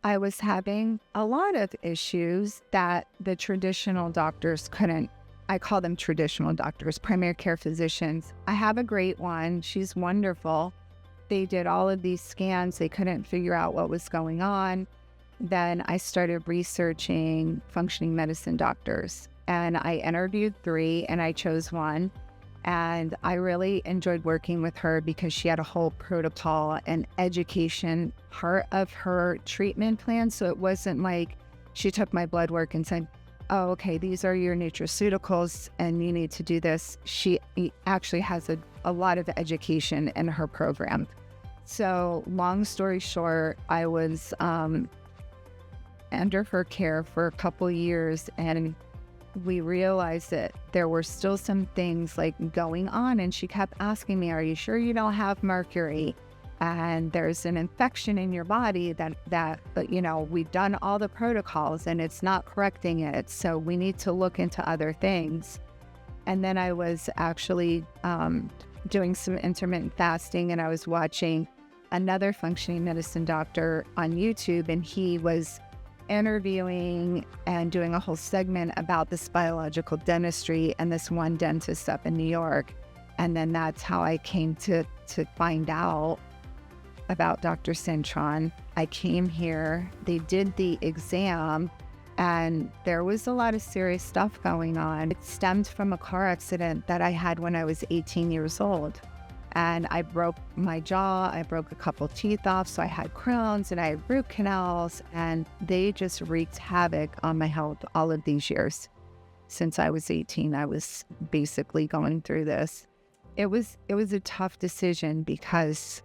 I was having a lot of issues that the traditional doctors couldn't. I call them traditional doctors, primary care physicians. I have a great one. She's wonderful. They did all of these scans. They couldn't figure out what was going on. Then I started researching functioning medicine doctors, and I interviewed 3 and I chose one. And I really enjoyed working with her because she had a whole protocol and education part of her treatment plan. So it wasn't like she took my blood work and said, oh, okay, these are your nutraceuticals and you need to do this. She actually has a lot of education in her program. So long story short, I was under her care for a couple years, and we realized that there were still some things like going on, and she kept asking me, are you sure you don't have mercury? And there's an infection in your body that we've done all the protocols and it's not correcting it. So we need to look into other things. And then I was actually doing some intermittent fasting, and I was watching another functioning medicine doctor on YouTube, and he was interviewing and doing a whole segment about this biological dentistry and this one dentist up in New York. And then that's how I came to find out about Dr. Cintron. I came here, they did the exam, and there was a lot of serious stuff going on. It stemmed from a car accident that I had when I was 18 years old. And I broke my jaw, I broke a couple teeth off, so I had crowns and I had root canals, and they just wreaked havoc on my health all of these years. Since I was 18, I was basically going through this. It was a tough decision because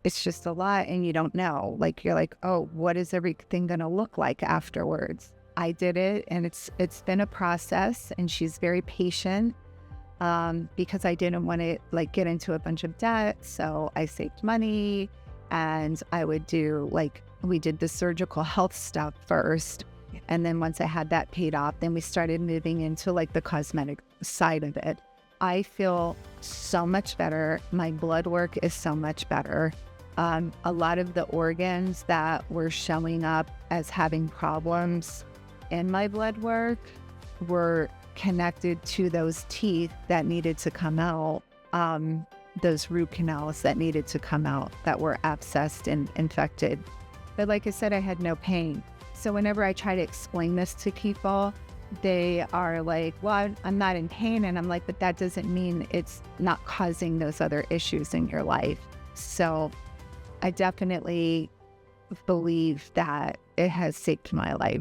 it's just a lot and you don't know. Like, you're like, oh, what is everything gonna look like afterwards? I did it, and it's been a process, and she's very patient. Because I didn't want to get into a bunch of debt. So I saved money, and I would do we did the surgical health stuff first. And then once I had that paid off, then we started moving into the cosmetic side of it. I feel so much better. My blood work is so much better. A lot of the organs that were showing up as having problems in my blood work were connected to those teeth that needed to come out, those root canals that needed to come out that were abscessed and infected. But like I said, I had no pain. So whenever I try to explain this to people, they are like, well, I'm not in pain. And I'm like, but that doesn't mean it's not causing those other issues in your life. So I definitely believe that it has saved my life.